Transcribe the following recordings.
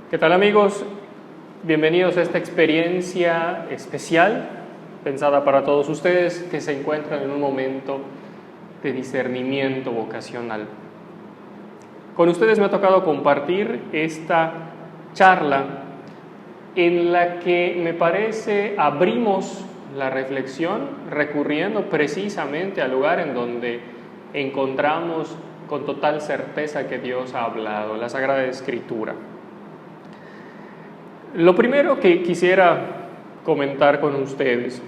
¿Qué tal, amigos? Bienvenidos a esta experiencia especial pensada para todos ustedes que se encuentran en un momento de discernimiento vocacional. Con ustedes me ha tocado compartir esta charla en la que me parece abrimos la reflexión recurriendo precisamente al lugar en donde encontramos con total certeza que Dios ha hablado, la Sagrada Escritura. Lo primero que quisiera comentar con ustedes,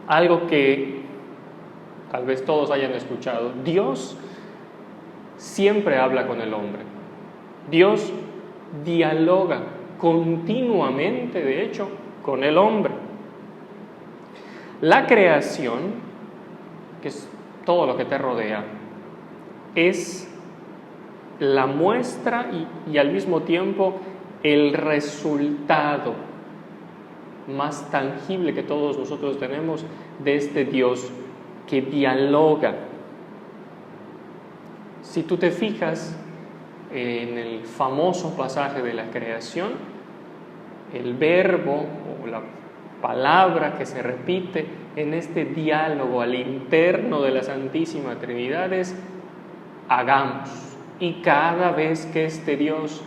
algo que tal vez todos hayan escuchado: Dios siempre habla con el hombre. Dios dialoga continuamente, de hecho, con el hombre. La creación, que es todo lo que te rodea, es la muestra y al mismo tiempo el resultado más tangible que todos nosotros tenemos de este Dios que dialoga. Si tú te fijas en el famoso pasaje de la creación, el verbo o la palabra que se repite en este diálogo al interno de la Santísima Trinidad es hagamos. Y cada vez que este Dios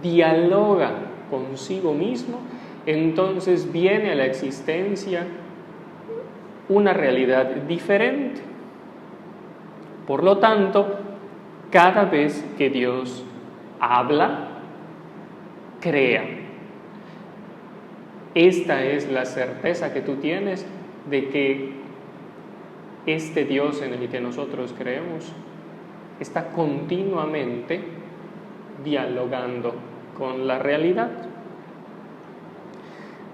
dialoga consigo mismo, entonces viene a la existencia una realidad diferente. Por lo tanto, cada vez que Dios habla, crea. Esta es la certeza que tú tienes de que este Dios en el que nosotros creemos está continuamente dialogando con la realidad.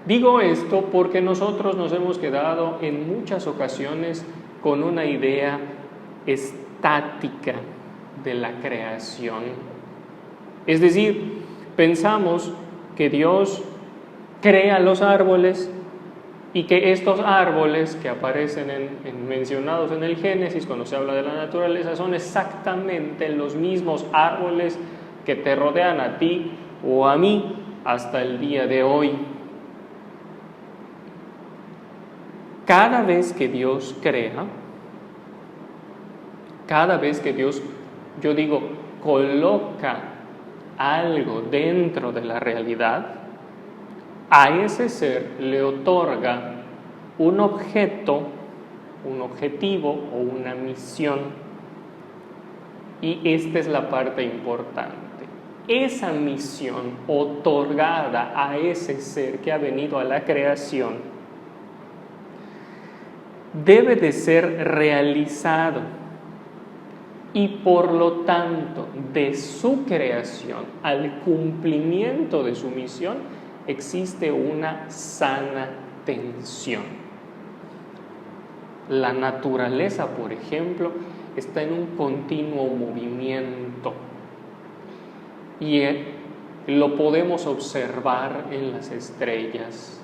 Digo esto porque nosotros nos hemos quedado en muchas ocasiones con una idea estática de la creación. Es decir, pensamos que Dios crea los árboles y que estos árboles que aparecen mencionados en el Génesis cuando se habla de la naturaleza son exactamente los mismos árboles que te rodean a ti o a mí hasta el día de hoy. Cada vez que Dios crea, cada vez que Dios, coloca algo dentro de la realidad, a ese ser le otorga un objeto, un objetivo o una misión. Y esta es la parte importante. Esa misión otorgada a ese ser que ha venido a la creación debe de ser realizado. Y por lo tanto, de su creación al cumplimiento de su misión, existe una sana tensión. La naturaleza, por ejemplo, está en un continuo movimiento y lo podemos observar en las estrellas,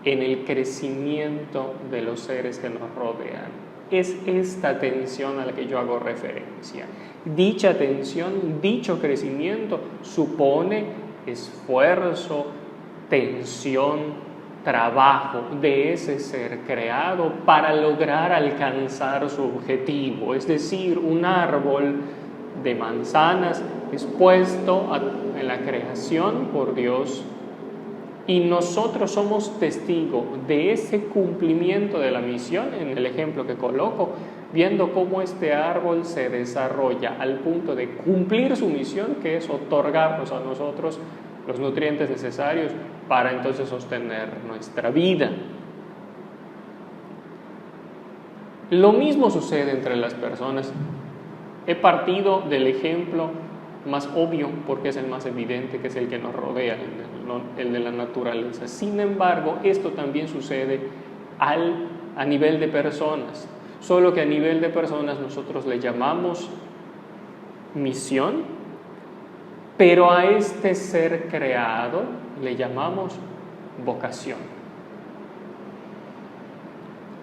en el crecimiento de los seres que nos rodean. Es esta tensión a la que yo hago referencia. Dicha tensión, dicho crecimiento supone esfuerzo, tensión, trabajo de ese ser creado para lograr alcanzar su objetivo. Es decir, un árbol de manzanas es puesto en la creación por Dios y nosotros somos testigos de ese cumplimiento de la misión en el ejemplo que coloco, viendo cómo este árbol se desarrolla al punto de cumplir su misión, que es otorgarnos a nosotros los nutrientes necesarios para entonces sostener nuestra vida. Lo mismo sucede entre las personas. He partido del ejemplo más obvio porque es el más evidente, que es el que nos rodea, el de la naturaleza. Sin embargo, esto también sucede a nivel de personas, solo que a nivel de personas nosotros le llamamos misión, pero a este ser creado le llamamos vocación.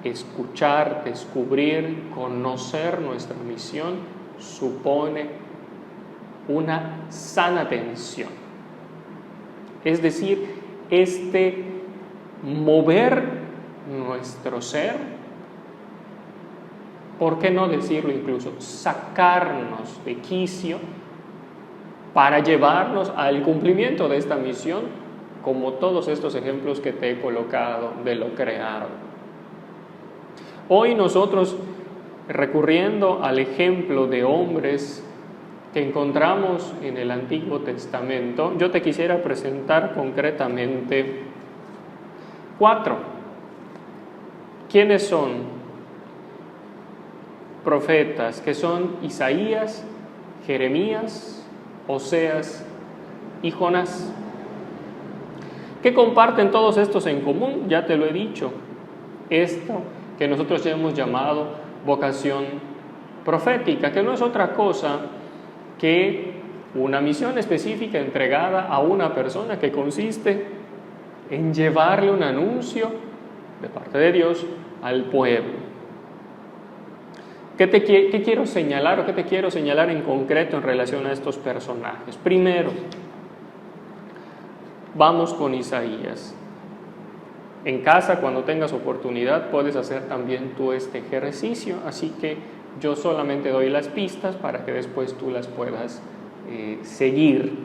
Escuchar, descubrir, conocer nuestra misión supone una sana tensión. Es decir, este mover nuestro ser, ¿por qué no decirlo incluso? Sacarnos de quicio para llevarnos al cumplimiento de esta misión, como todos estos ejemplos que te he colocado de lo creado. Hoy nosotros, recurriendo al ejemplo de hombres que encontramos en el Antiguo Testamento, yo te quisiera presentar concretamente 4. ¿Quiénes son? Profetas, que son Isaías, Jeremías, Oseas y Jonás. ¿Qué comparten todos estos en común? Ya te lo he dicho, esto que nosotros ya hemos llamado vocación profética, que no es otra cosa que una misión específica entregada a una persona que consiste en llevarle un anuncio de parte de Dios al pueblo. ¿Qué quiero señalar o qué te quiero señalar en concreto en relación a estos personajes? Primero, vamos con Isaías. En casa, cuando tengas oportunidad, puedes hacer también tú este ejercicio, así que yo solamente doy las pistas para que después tú las puedas seguir.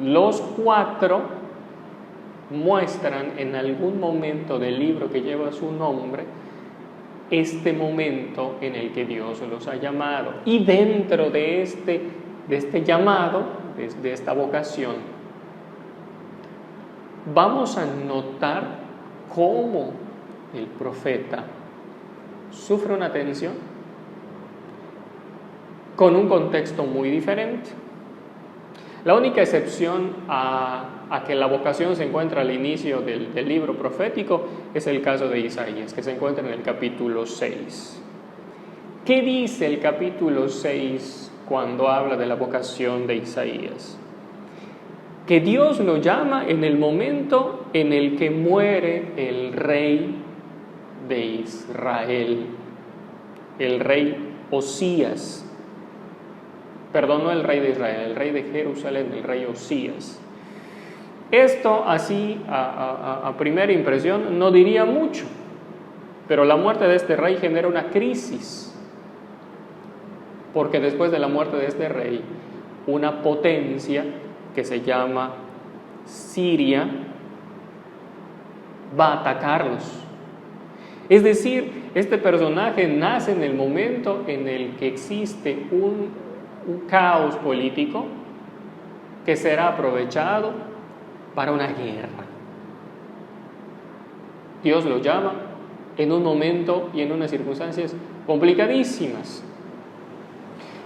Los 4 muestran en algún momento del libro que lleva su nombre este momento en el que Dios los ha llamado. Y dentro de este llamado, de esta vocación, vamos a notar cómo el profeta sufre una tensión con un contexto muy diferente. La única excepción a que la vocación se encuentra al inicio del libro profético es el caso de Isaías, que se encuentra en el capítulo 6. ¿Qué dice el capítulo 6 cuando habla de la vocación de Isaías? Que Dios lo llama en el momento en el que muere el rey de Israel, el rey Osías. Perdón, no el rey de Israel, el rey de Jerusalén, el rey Osías. Esto así a primera impresión no diría mucho, pero la muerte de este rey genera una crisis, porque después de la muerte de este rey, una potencia que se llama Siria va a atacarlos. Es decir, este personaje nace en el momento en el que existe un caos político que será aprovechado para una guerra. Dios lo llama en un momento y en unas circunstancias complicadísimas.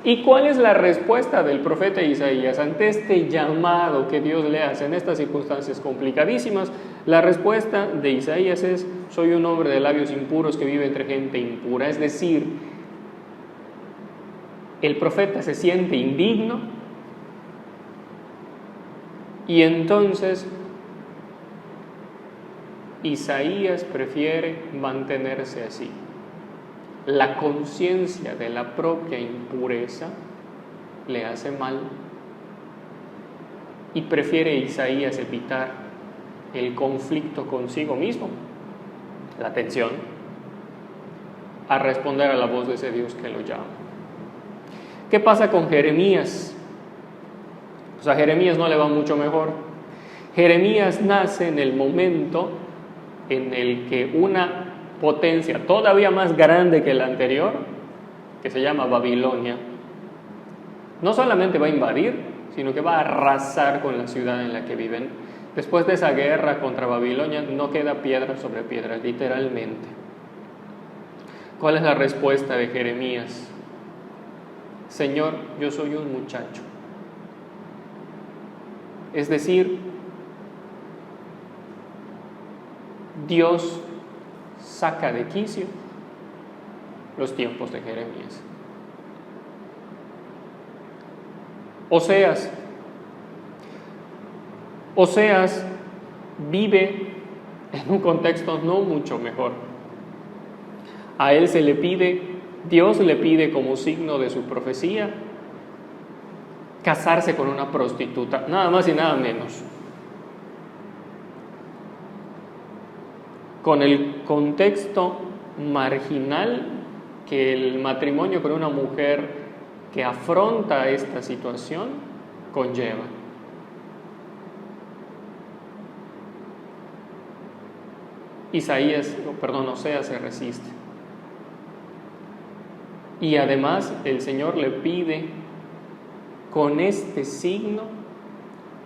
¿Y cuál es la respuesta del profeta Isaías ante este llamado que Dios le hace en estas circunstancias complicadísimas? La respuesta de Isaías es: soy un hombre de labios impuros que vive entre gente impura. Es decir, el profeta se siente indigno y entonces Isaías prefiere mantenerse así. La conciencia de la propia impureza le hace mal y prefiere Isaías evitar el conflicto consigo mismo, la tensión, a responder a la voz de ese Dios que lo llama. ¿Qué pasa con Jeremías? Pues a Jeremías no le va mucho mejor. Jeremías nace en el momento en el que una potencia todavía más grande que la anterior, que se llama Babilonia, no solamente va a invadir, sino que va a arrasar con la ciudad en la que viven. Después de esa guerra contra Babilonia no queda piedra sobre piedra, literalmente. ¿Cuál es la respuesta de Jeremías? Señor, yo soy un muchacho. Es decir, Dios saca de quicio los tiempos de Jeremías. Oseas vive en un contexto no mucho mejor. A él se le pide, Dios le pide como signo de su profecía, casarse con una prostituta, nada más y nada menos. Con el contexto marginal que el matrimonio con una mujer que afronta esta situación conlleva. Oseas se resiste. Y además el Señor le pide con este signo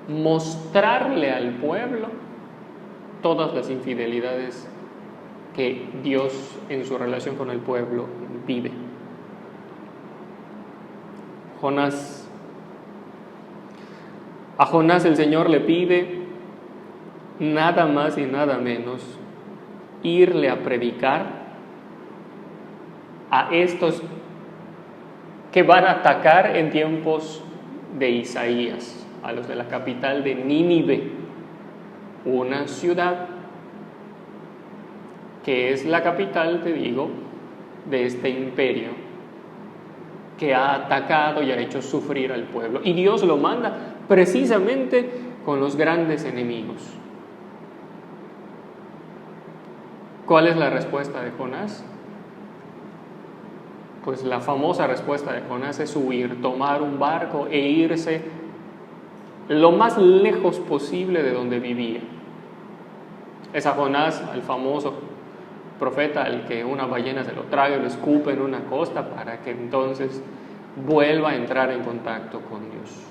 mostrarle al pueblo todas las infidelidades que Dios en su relación con el pueblo vive. A Jonás el Señor le pide nada más y nada menos irle a predicar a estos que van a atacar en tiempos de Isaías, a los de la capital de Nínive, una ciudad que es la capital, te digo, de este imperio que ha atacado y ha hecho sufrir al pueblo. Y Dios lo manda precisamente con los grandes enemigos. ¿Cuál es la respuesta de Jonás? Pues la famosa respuesta de Jonás es huir, tomar un barco e irse lo más lejos posible de donde vivía. Es a Jonás, al famoso profeta, al que una ballena se lo traga y lo escupe en una costa para que entonces vuelva a entrar en contacto con Dios.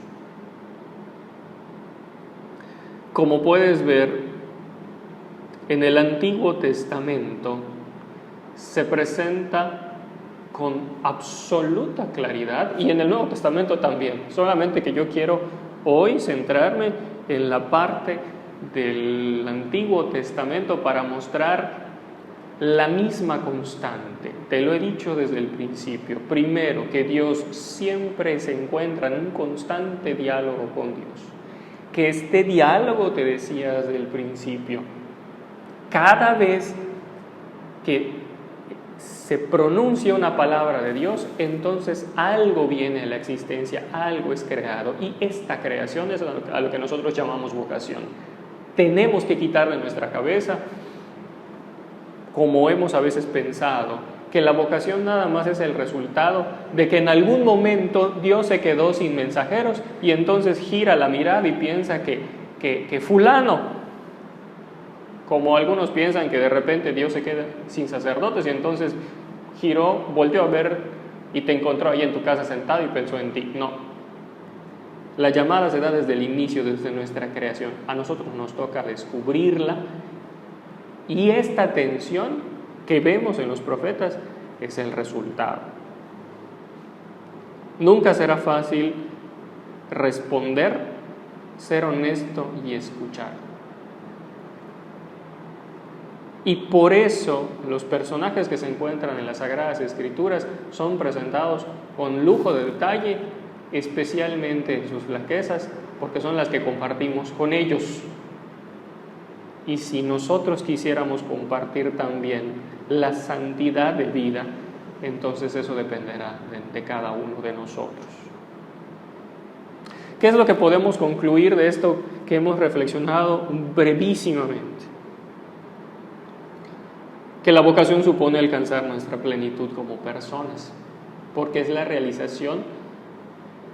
Como puedes ver, en el Antiguo Testamento se presenta con absoluta claridad, y en el Nuevo Testamento también, solamente que yo quiero hoy centrarme en la parte del Antiguo Testamento para mostrar la misma constante. Te lo he dicho desde el principio. Primero, que Dios siempre se encuentra en un constante diálogo con Dios. Que este diálogo, te decía desde el principio, cada vez que se pronuncia una palabra de Dios, entonces algo viene a la existencia, algo es creado, y esta creación es a lo que nosotros llamamos vocación. Tenemos que quitar de nuestra cabeza, como hemos a veces pensado, que la vocación nada más es el resultado de que en algún momento Dios se quedó sin mensajeros y entonces gira la mirada y piensa que fulano, como algunos piensan que de repente Dios se queda sin sacerdotes y entonces giró, volteó a ver y te encontró ahí en tu casa sentado y pensó en ti. No. La llamada se da desde el inicio, desde nuestra creación. A nosotros nos toca descubrirla, y esta tensión que vemos en los profetas es el resultado. Nunca será fácil responder, ser honesto y escuchar. Y por eso los personajes que se encuentran en las Sagradas Escrituras son presentados con lujo de detalle, especialmente en sus flaquezas, porque son las que compartimos con ellos. Y si nosotros quisiéramos compartir también la santidad de vida, entonces eso dependerá de cada uno de nosotros. ¿Qué es lo que podemos concluir de esto que hemos reflexionado brevísimamente? Que la vocación supone alcanzar nuestra plenitud como personas, porque es la realización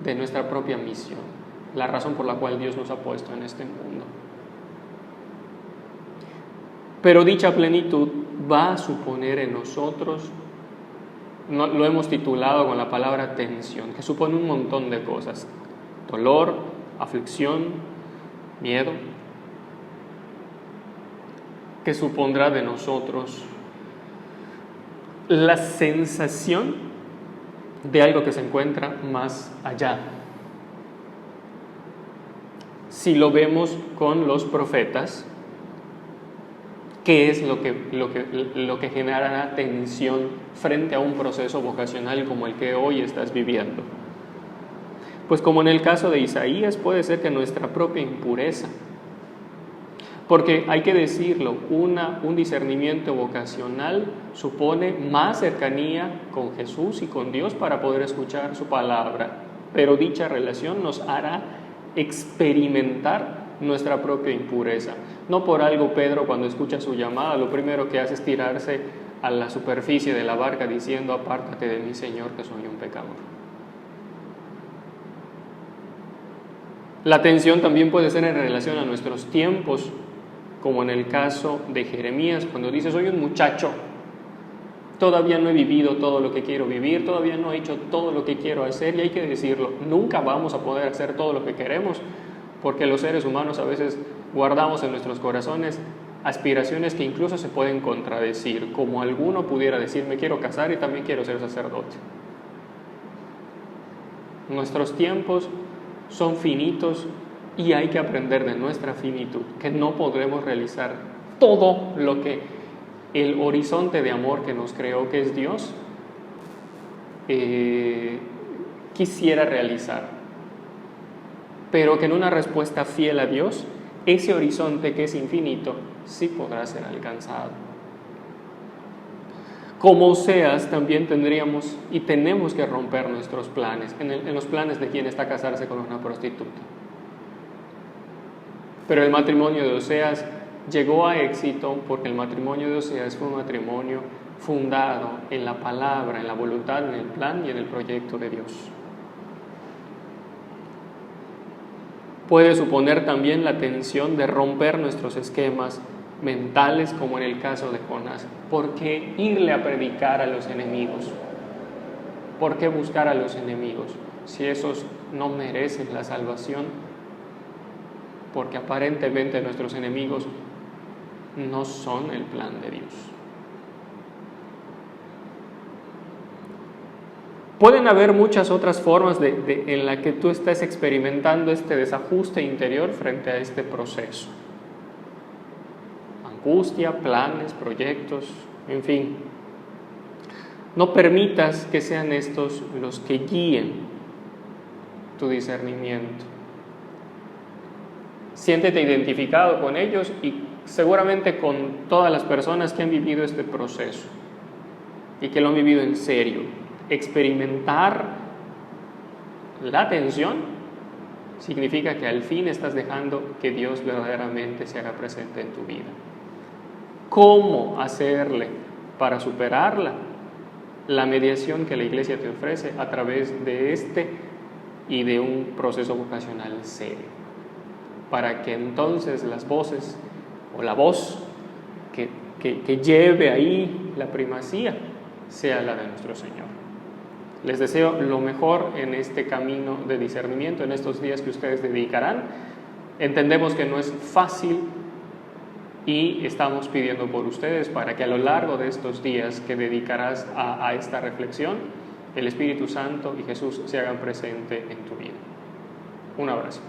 de nuestra propia misión, la razón por la cual Dios nos ha puesto en este mundo. Pero dicha plenitud va a suponer en nosotros, lo hemos titulado con la palabra tensión, que supone un montón de cosas: dolor, aflicción, miedo, que supondrá de nosotros la sensación de algo que se encuentra más allá. Si lo vemos con los profetas, ¿qué es lo que generará tensión frente a un proceso vocacional como el que hoy estás viviendo? Pues como en el caso de Isaías, puede ser que nuestra propia impureza, porque hay que decirlo, un discernimiento vocacional supone más cercanía con Jesús y con Dios para poder escuchar su palabra. pero dicha relación nos hará experimentar nuestra propia impureza. No por algo Pedro, cuando escucha su llamada, lo primero que hace es tirarse a la superficie de la barca diciendo: apártate de mí, Señor, que soy un pecador. La tensión también puede ser en relación a nuestros tiempos, como en el caso de Jeremías, cuando dice: soy un muchacho, todavía no he vivido todo lo que quiero vivir, todavía no he hecho todo lo que quiero hacer. Y hay que decirlo, nunca vamos a poder hacer todo lo que queremos, porque los seres humanos a veces guardamos en nuestros corazones aspiraciones que incluso se pueden contradecir, como alguno pudiera decir: me quiero casar y también quiero ser sacerdote. Nuestros tiempos son finitos y hay que aprender de nuestra finitud, que no podremos realizar todo lo que el horizonte de amor que nos creó, que es Dios, quisiera realizar, pero que en una respuesta fiel a Dios, ese horizonte que es infinito sí podrá ser alcanzado. Como Oseas, también tendríamos y tenemos que romper nuestros planes, en los planes de quien está a casarse con una prostituta. Pero el matrimonio de Oseas llegó a éxito porque el matrimonio de Oseas fue un matrimonio fundado en la palabra, en la voluntad, en el plan y en el proyecto de Dios. Puede suponer también la tensión de romper nuestros esquemas mentales, como en el caso de Jonás. ¿Por qué irle a predicar a los enemigos? ¿Por qué buscar a los enemigos si esos no merecen la salvación? Porque aparentemente nuestros enemigos no son el plan de Dios. Pueden haber muchas otras formas en la que tú estás experimentando este desajuste interior frente a este proceso. Angustia, planes, proyectos, en fin. No permitas que sean estos los que guíen tu discernimiento. Siéntete identificado con ellos y seguramente con todas las personas que han vivido este proceso y que lo han vivido en serio. Experimentar la tensión significa que al fin estás dejando que Dios verdaderamente se haga presente en tu vida. ¿Cómo hacerle para superarla? La mediación que la Iglesia te ofrece a través de este y de un proceso vocacional serio, para que entonces las voces o la voz que lleve ahí la primacía sea la de nuestro Señor. Les deseo lo mejor en este camino de discernimiento, en estos días que ustedes dedicarán. Entendemos que no es fácil y estamos pidiendo por ustedes para que a lo largo de estos días que dedicarás a esta reflexión, el Espíritu Santo y Jesús se hagan presente en tu vida. Un abrazo.